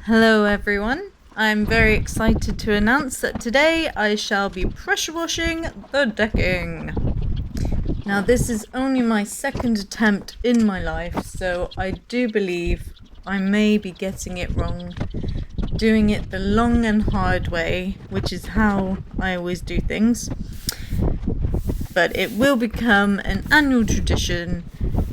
Hello everyone, I'm very excited to announce that today I shall be pressure washing the decking. Now this is only my second attempt in my life, so I do believe I may be getting it wrong, doing it the long and hard way, which is how I always do things. But it will become an annual tradition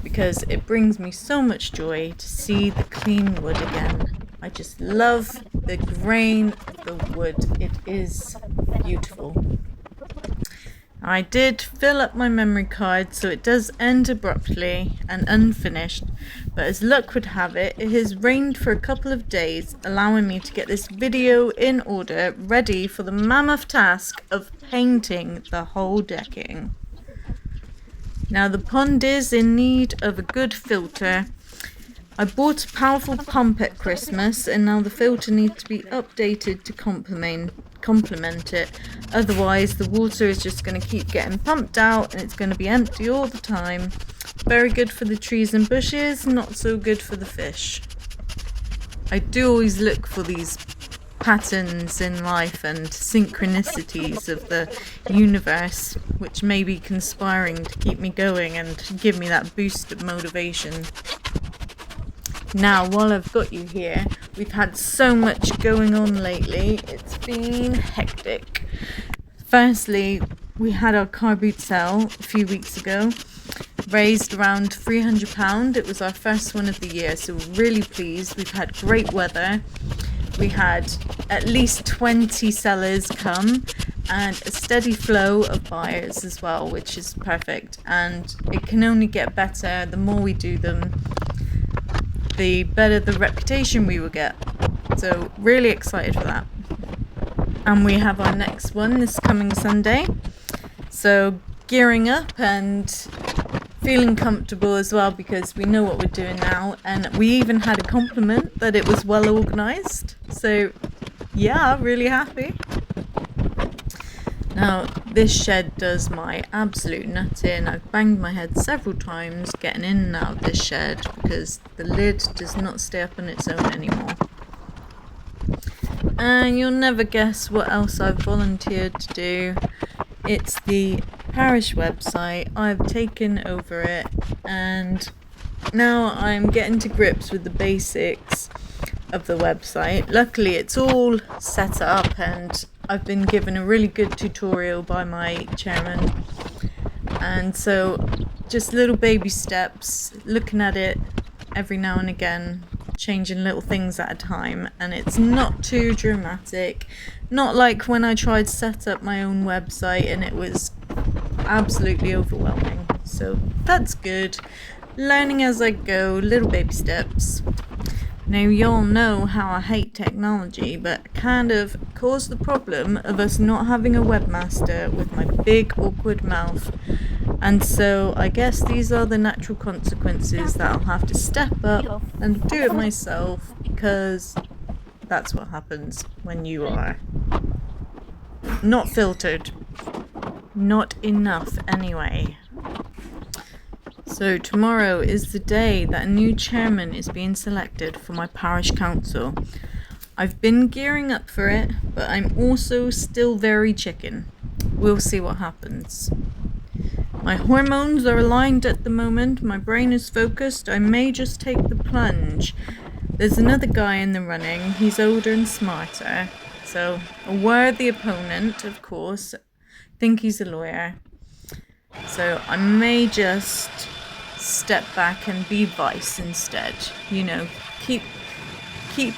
because it brings me so much joy to see the clean wood again. I just love the grain of the wood. It is beautiful. I did fill up my memory card, so it does end abruptly and unfinished, but as luck would have it, it has rained for a couple of days, allowing me to get this video in order, ready for the mammoth task of painting the whole decking. Now the pond is in need of a good filter. I bought a powerful pump at Christmas, and now the filter needs to be updated to complement it. Otherwise the water is just going to keep getting pumped out and it's going to be empty all the time. Very good for the trees and bushes, not so good for the fish. I do always look for these patterns in life and synchronicities of the universe, which may be conspiring to keep me going and give me that boost of motivation. Now, while I've got you here, we've had so much going on lately. It's been hectic. Firstly, we had our car boot sale a few weeks ago. Raised around £300. It was our first one of the year, so we're really pleased. We've had great weather. We had at least 20 sellers come and a steady flow of buyers as well, which is perfect. And it can only get better. The more we do them, the better the reputation we will get. So really excited for that. And we have our next one this coming Sunday. So gearing up and feeling comfortable as well, because we know what we're doing now, and we even had a compliment that it was well organised. So yeah, really happy. Now this shed does my absolute nut in. I've banged my head several times getting in and out of this shed because the lid does not stay up on its own anymore. And you'll never guess what else I've volunteered to do. It's the parish website. I've taken over it and now I'm getting to grips with the basics of the website. Luckily it's all set up and I've been given a really good tutorial by my chairman, and so just little baby steps, looking at it every now and again, changing little things at a time, and it's not too dramatic, not like when I tried to set up my own website and it was absolutely overwhelming. So that's good, learning as I go, little baby steps. Now you all know how I hate technology, but kind of caused the problem of us not having a webmaster with my big awkward mouth, and so I guess these are the natural consequences that I'll have to step up and do it myself, because that's what happens when you are not filtered. Not enough anyway. So tomorrow is the day that a new chairman is being selected for my parish council. I've been gearing up for it, but I'm also still very chicken. We'll see what happens. My hormones are aligned at the moment, my brain is focused, I may just take the plunge. There's another guy in the running, he's older and smarter, so a worthy opponent, of course. Think he's a lawyer. So I may just step back and be vice instead. You know, keep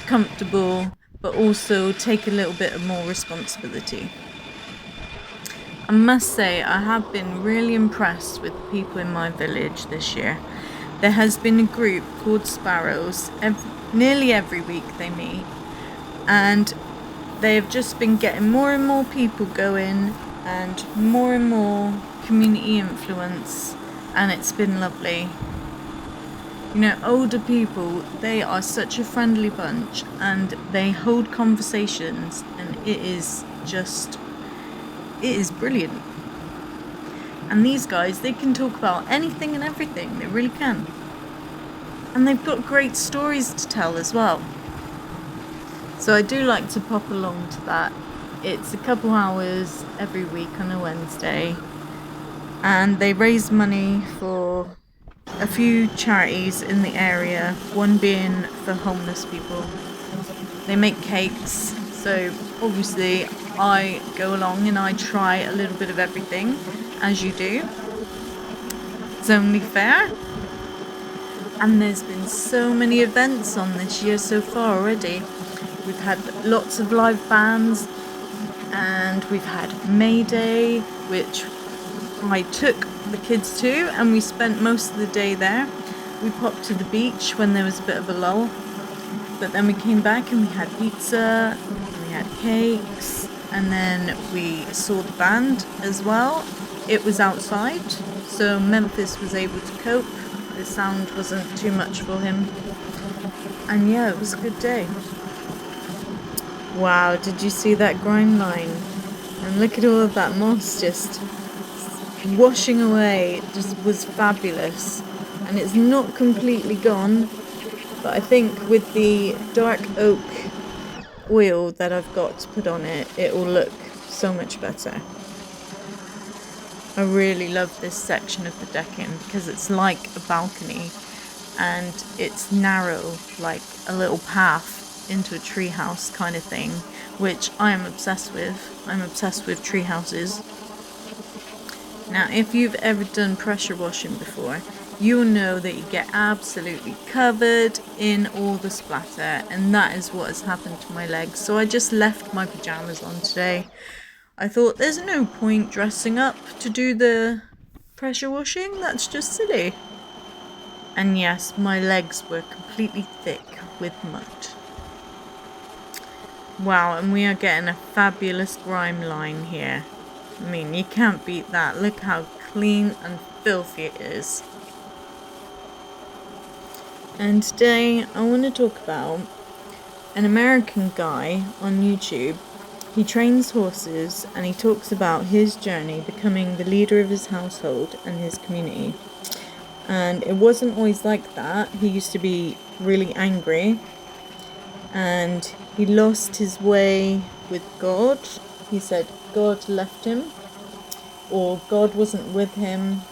comfortable, but also take a little bit of more responsibility. I must say, I have been really impressed with the people in my village this year. There has been a group called Sparrows. Nearly every week they meet, and they have just been getting more and more people going and more community influence, and it's been lovely. You know, older people, they are such a friendly bunch and they hold conversations, and it is brilliant. And these guys, they can talk about anything and everything, they really can. And they've got great stories to tell as well. So I do like to pop along to that. It's a couple hours every week on a Wednesday, and they raise money for a few charities in the area, one being for homeless people. They make cakes, so obviously I go along and I try a little bit of everything, as you do. It's only fair. And there's been so many events on this year so far already. We've had lots of live bands, and we've had May Day, which I took the kids to, and we spent most of the day there. We popped to the beach when there was a bit of a lull, but then we came back and we had pizza, and we had cakes, and then we saw the band as well. It was outside, so Memphis was able to cope. The sound wasn't too much for him. And yeah, it was a good day. Wow, did you see that grime line? And look at all of that moss just washing away. It just was fabulous. And it's not completely gone, but I think with the dark oak oil that I've got to put on it, it will look so much better. I really love this section of the decking because it's like a balcony and it's narrow, like a little path into a treehouse kind of thing, which I am obsessed with. I'm obsessed with tree houses. Now, if you've ever done pressure washing before, you'll know that you get absolutely covered in all the splatter, and that is what has happened to my legs. So I just left my pajamas on today. I thought there's no point dressing up to do the pressure washing, that's just silly. And yes, my legs were completely thick with mud. Wow, and we are getting a fabulous grime line here. I mean, you can't beat that. Look how clean and filthy it is. And today I want to talk about an American guy on YouTube. He trains horses and he talks about his journey becoming the leader of his household and his community. And it wasn't always like that. He used to be really angry and he lost his way with God. He said God left him, or God wasn't with him.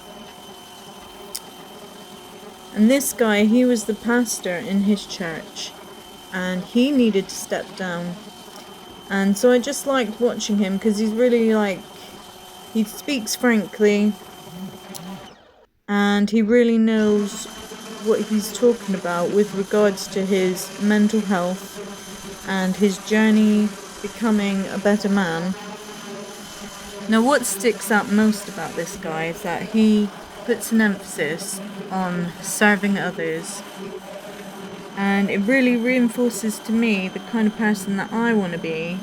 And this guy, he was the pastor in his church and he needed to step down. And so I just liked watching him because he's really he speaks frankly and he really knows what he's talking about with regards to his mental health and his journey becoming a better man. Now, what sticks out most about this guy is that he puts an emphasis on serving others, and it really reinforces to me the kind of person that I want to be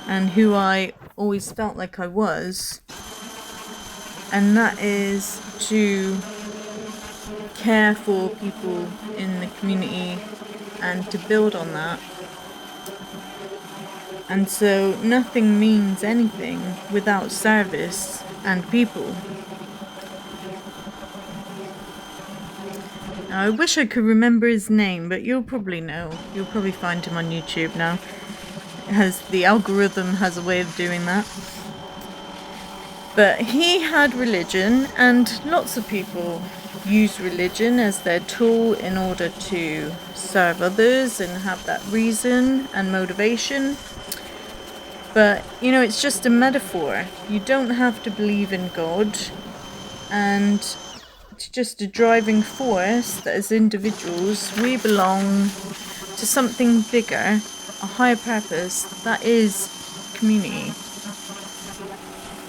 and who I always felt like I was, and that is to care for people in the community and to build on that. And so nothing means anything without service and people. Now, I wish I could remember his name, but you'll probably know. You'll probably find him on YouTube now. The algorithm has a way of doing that. But he had religion, and lots of people use religion as their tool in order to serve others and have that reason and motivation. But, it's just a metaphor. You don't have to believe in God, and it's just a driving force that as individuals we belong to something bigger, a higher purpose, that is community.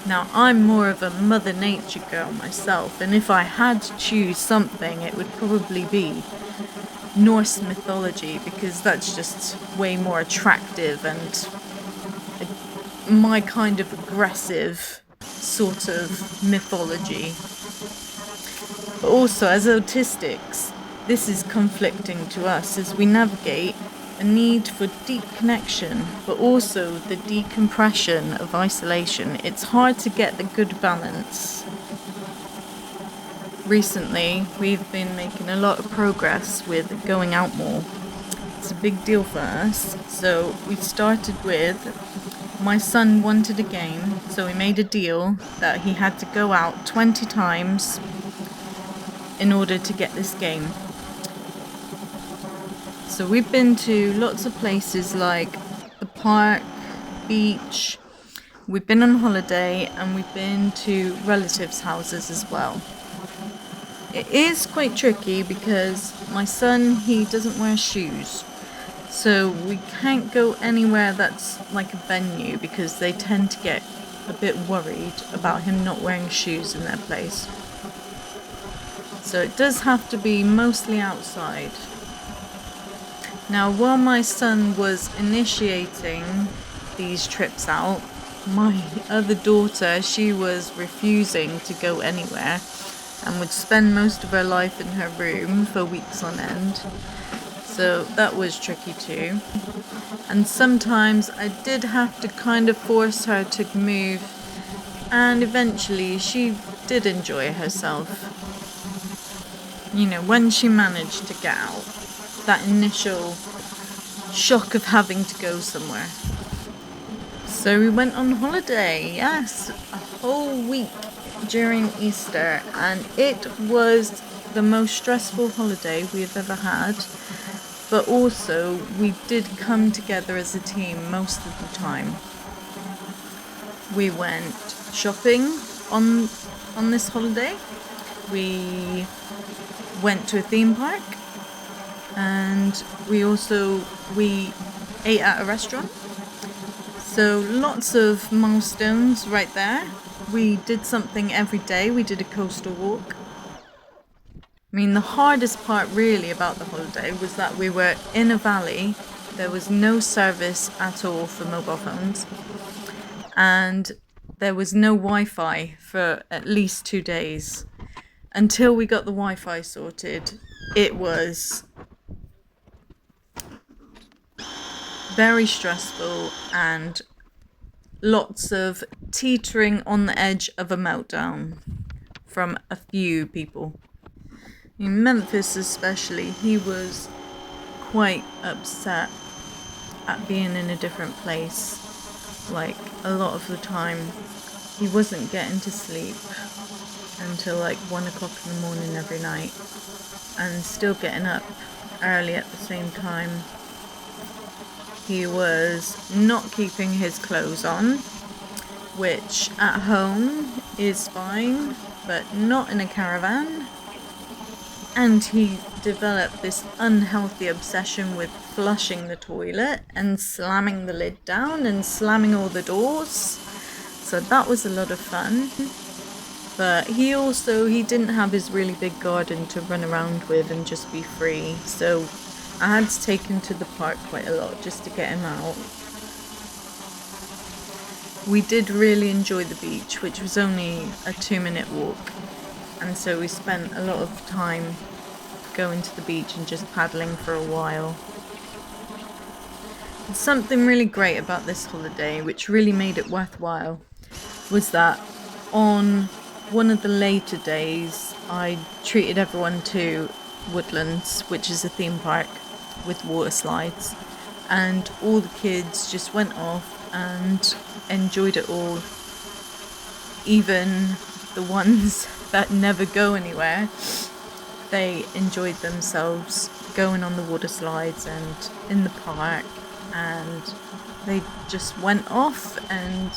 Now, I'm more of a Mother Nature girl myself, and if I had to choose something, it would probably be Norse mythology, because that's just way more attractive and my kind of aggressive sort of mythology. But also, as autistics, this is conflicting to us as we navigate a need for deep connection, but also the decompression of isolation. It's hard to get the good balance. Recently, we've been making a lot of progress with going out more. It's a big deal for us. So we started with, my son wanted a game, so we made a deal that he had to go out 20 times in order to get this game. So we've been to lots of places like the park, beach, we've been on holiday, and we've been to relatives' houses as well. It is quite tricky because my son, he doesn't wear shoes. So we can't go anywhere that's like a venue because they tend to get a bit worried about him not wearing shoes in their place. So it does have to be mostly outside. Now, while my son was initiating these trips out, my other daughter, she was refusing to go anywhere and would spend most of her life in her room for weeks on end. So that was tricky too. And sometimes I did have to kind of force her to move, and eventually she did enjoy herself. You know, when she managed to get out, that initial shock of having to go somewhere. So we went on holiday, yes, a whole week during Easter, and it was the most stressful holiday we've ever had, but also we did come together as a team most of the time. We went shopping on this holiday, we went to a theme park, and we ate at a restaurant. So lots of milestones right there. We did something every day. We did a coastal walk. I mean, the hardest part really about the holiday was that we were in a valley. There was no service at all for mobile phones. And there was no Wi-Fi for at least 2 days. Until we got the Wi-Fi sorted, it was very stressful and lots of teetering on the edge of a meltdown from a few people. In Memphis especially, he was quite upset at being in a different place. Like, a lot of the time he wasn't getting to sleep until like 1 o'clock in the morning every night, and still getting up early at the same time. He was not keeping his clothes on, which at home is fine, but not in a caravan. And he developed this unhealthy obsession with flushing the toilet and slamming the lid down and slamming all the doors. So that was a lot of fun. But he didn't have his really big garden to run around with and just be free. So I had to take him to the park quite a lot just to get him out. We did really enjoy the beach, which was only a 2-minute walk. And so we spent a lot of time going to the beach and just paddling for a while. Something really great about this holiday, which really made it worthwhile, was that on one of the later days, I treated everyone to Woodlands, which is a theme park with water slides, and all the kids just went off and enjoyed it all. Even the ones that never go anywhere, they enjoyed themselves going on the water slides and in the park, and they just went off and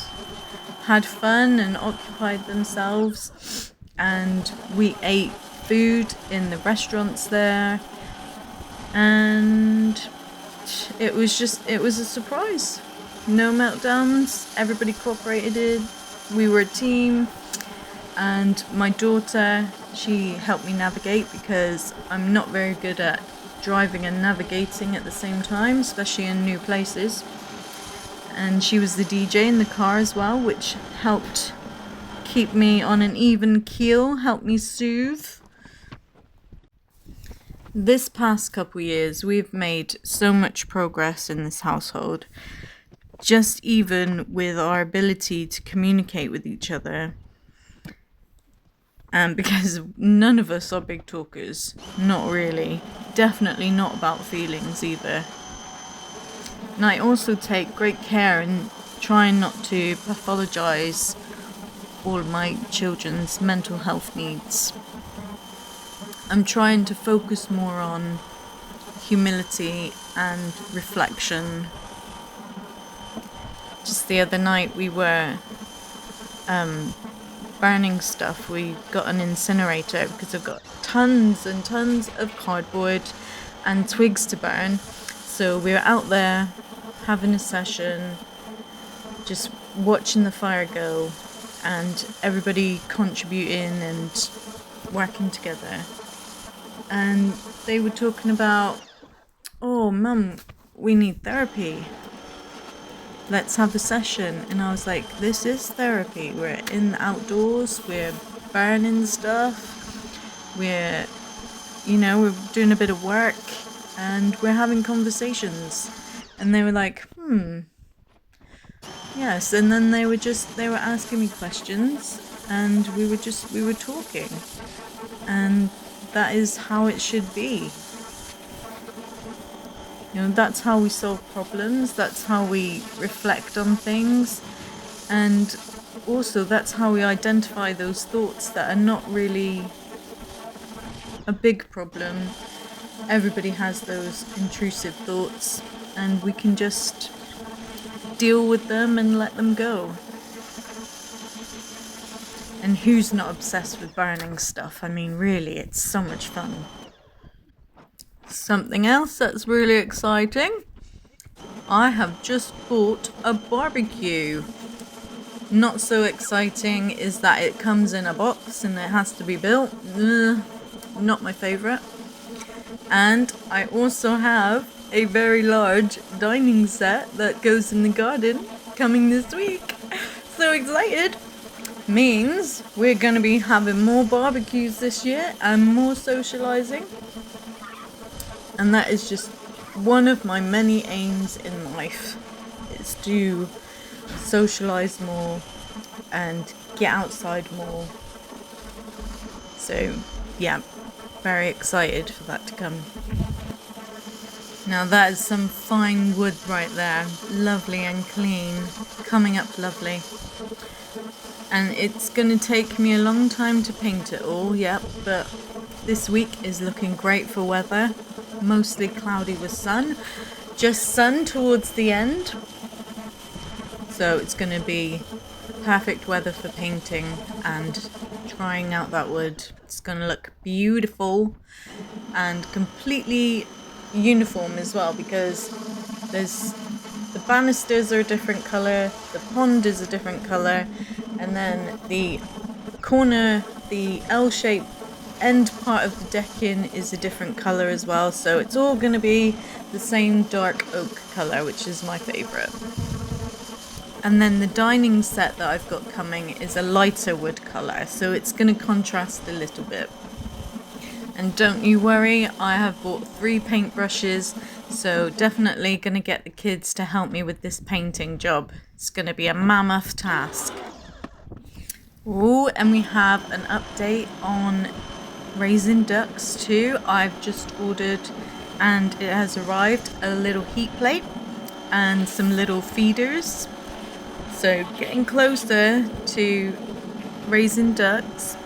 had fun and occupied themselves. And we ate food in the restaurants there, and it was a surprise. No meltdowns, everybody cooperated, we were a team. And my daughter, she helped me navigate because I'm not very good at driving and navigating at the same time, especially in new places. And she was the DJ in the car as well, which helped keep me on an even keel, helped me soothe. This past couple years, we've made so much progress in this household, just even with our ability to communicate with each other. And because none of us are big talkers, not really, definitely not about feelings either. And I also take great care in trying not to pathologize all of my children's mental health needs. I'm trying to focus more on humility and reflection. Just the other night we were burning stuff. We got an incinerator because I've got tons and tons of cardboard and twigs to burn. So we were out there having a session, just watching the fire go and everybody contributing and working together. And they were talking about, oh, Mum, we need therapy. Let's have a session. And I was like, this is therapy. We're in the outdoors, we're burning stuff, we're doing a bit of work and we're having conversations. And they were like, yes. And then they were asking me questions and we were talking. And that is how it should be. That's how we solve problems, that's how we reflect on things, and also that's how we identify those thoughts that are not really a big problem. Everybody has those intrusive thoughts, and we can just deal with them and let them go. And who's not obsessed with burning stuff? I mean, really, it's so much fun. Something else that's really exciting, I have just bought a barbecue. Not so exciting is that it comes in a box and it has to be built. Not my favourite. And I also have a very large dining set that goes in the garden coming this week. So excited! Means we're going to be having more barbecues this year and more socialising. And that is just one of my many aims in life, is to socialise more and get outside more. So yeah, very excited for that to come. Now that is some fine wood right there, lovely and clean, coming up lovely. And it's going to take me a long time to paint it all, yep, but this week is looking great for weather. Mostly cloudy with sun, just sun towards the end. So it's going to be perfect weather for painting and trying out that wood. It's going to look beautiful and completely uniform as well, because the banisters are a different colour, the pond is a different colour, and then the corner, the L-shaped end part of the decking is a different colour as well, so it's all going to be the same dark oak colour, which is my favourite. And then the dining set that I've got coming is a lighter wood colour, so it's going to contrast a little bit. And don't you worry, I have bought 3 paintbrushes, so definitely going to get the kids to help me with this painting job. It's going to be a mammoth task. Ooh, and we have an update on raisin ducks too. I've just ordered and it has arrived a little heat plate and some little feeders. So getting closer to raisin ducks.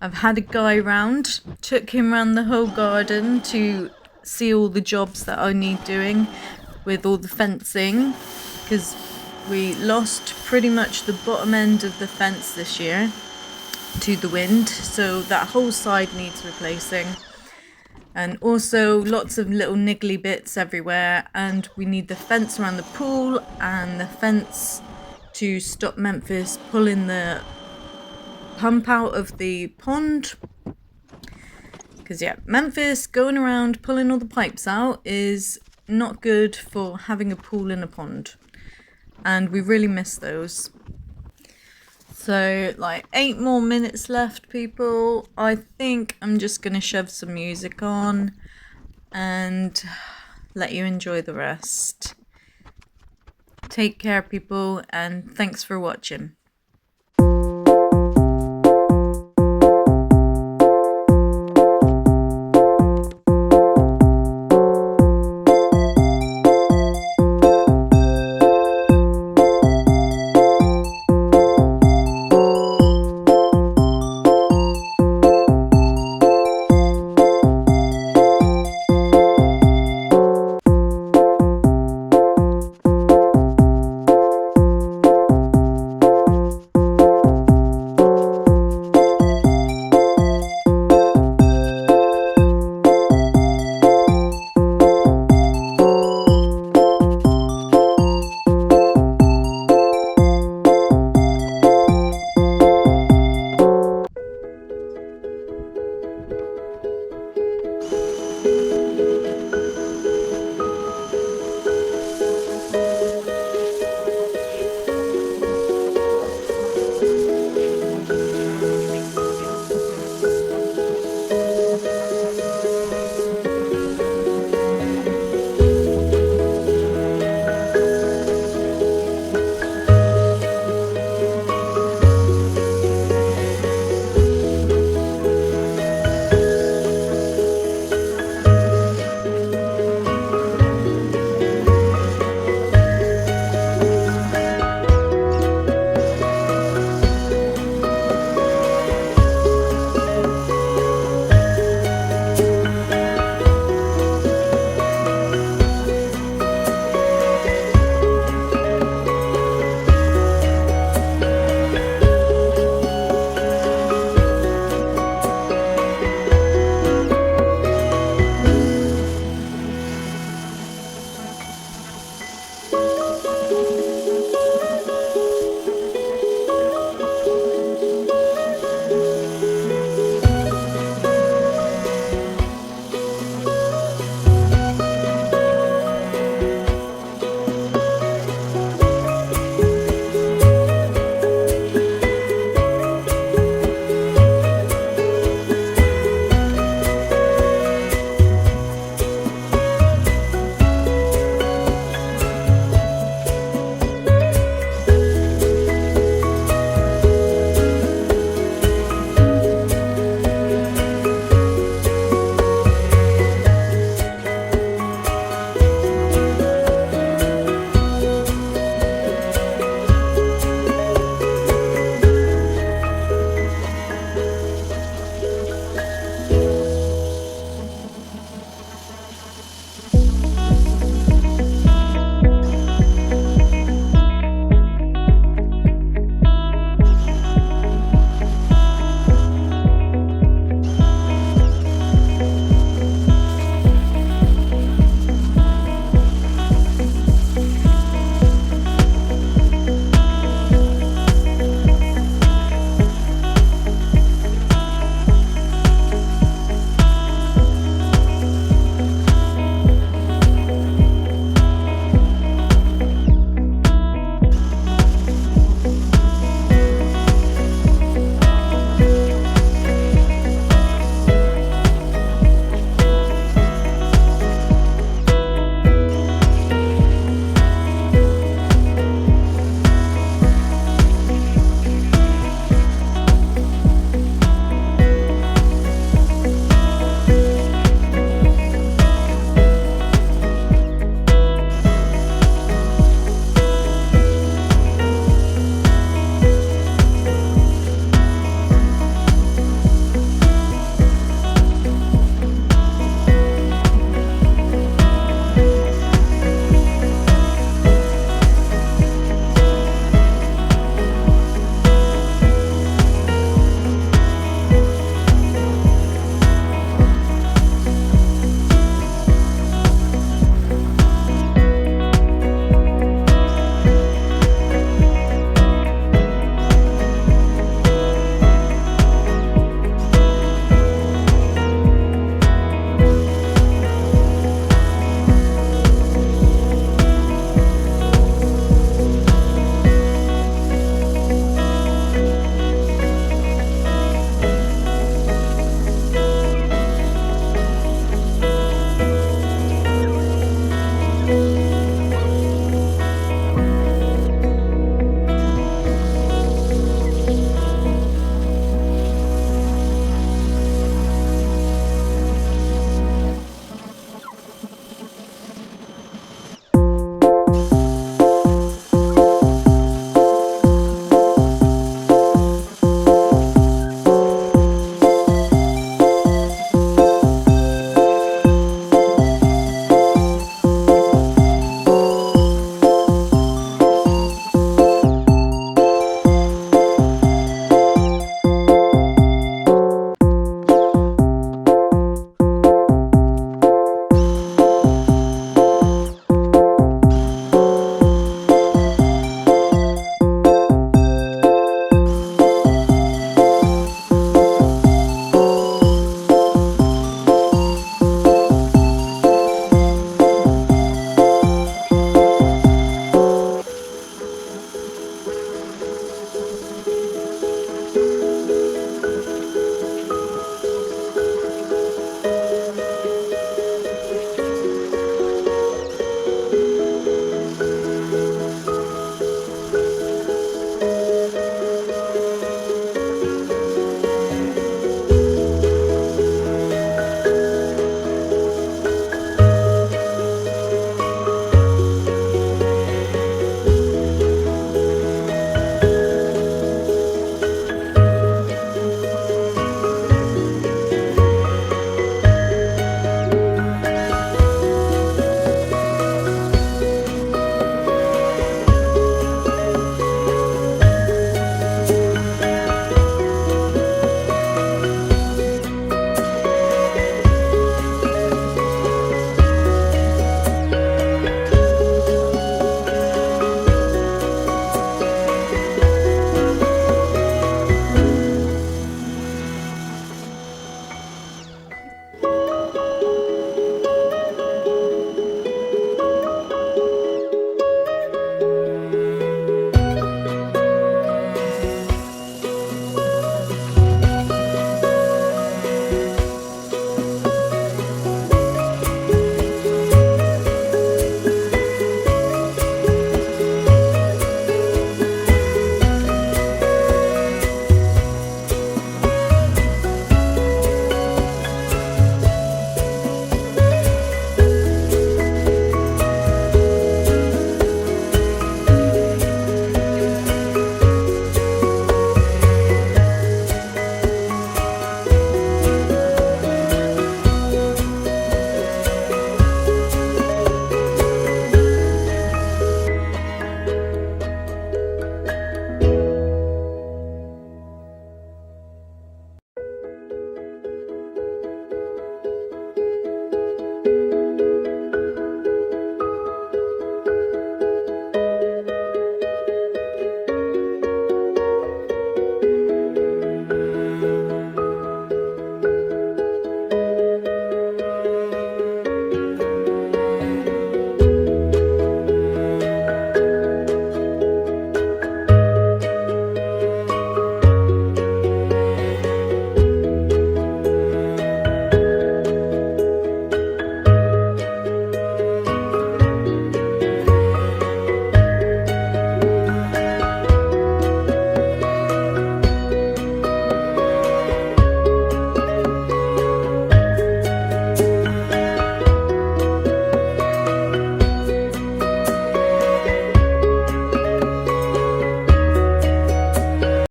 I've had a guy round, took him around the whole garden to see all the jobs that I need doing with all the fencing, because we lost pretty much the bottom end of the fence this year to the wind, so that whole side needs replacing, and also lots of little niggly bits everywhere, and we need the fence around the pool and the fence to stop Memphis pulling the pump out of the pond, because yeah, Memphis going around pulling all the pipes out is not good for having a pool in a pond, and we really miss those. So, like 8 more minutes left, people. I think I'm just going to shove some music on and let you enjoy the rest. Take care, people, and thanks for watching.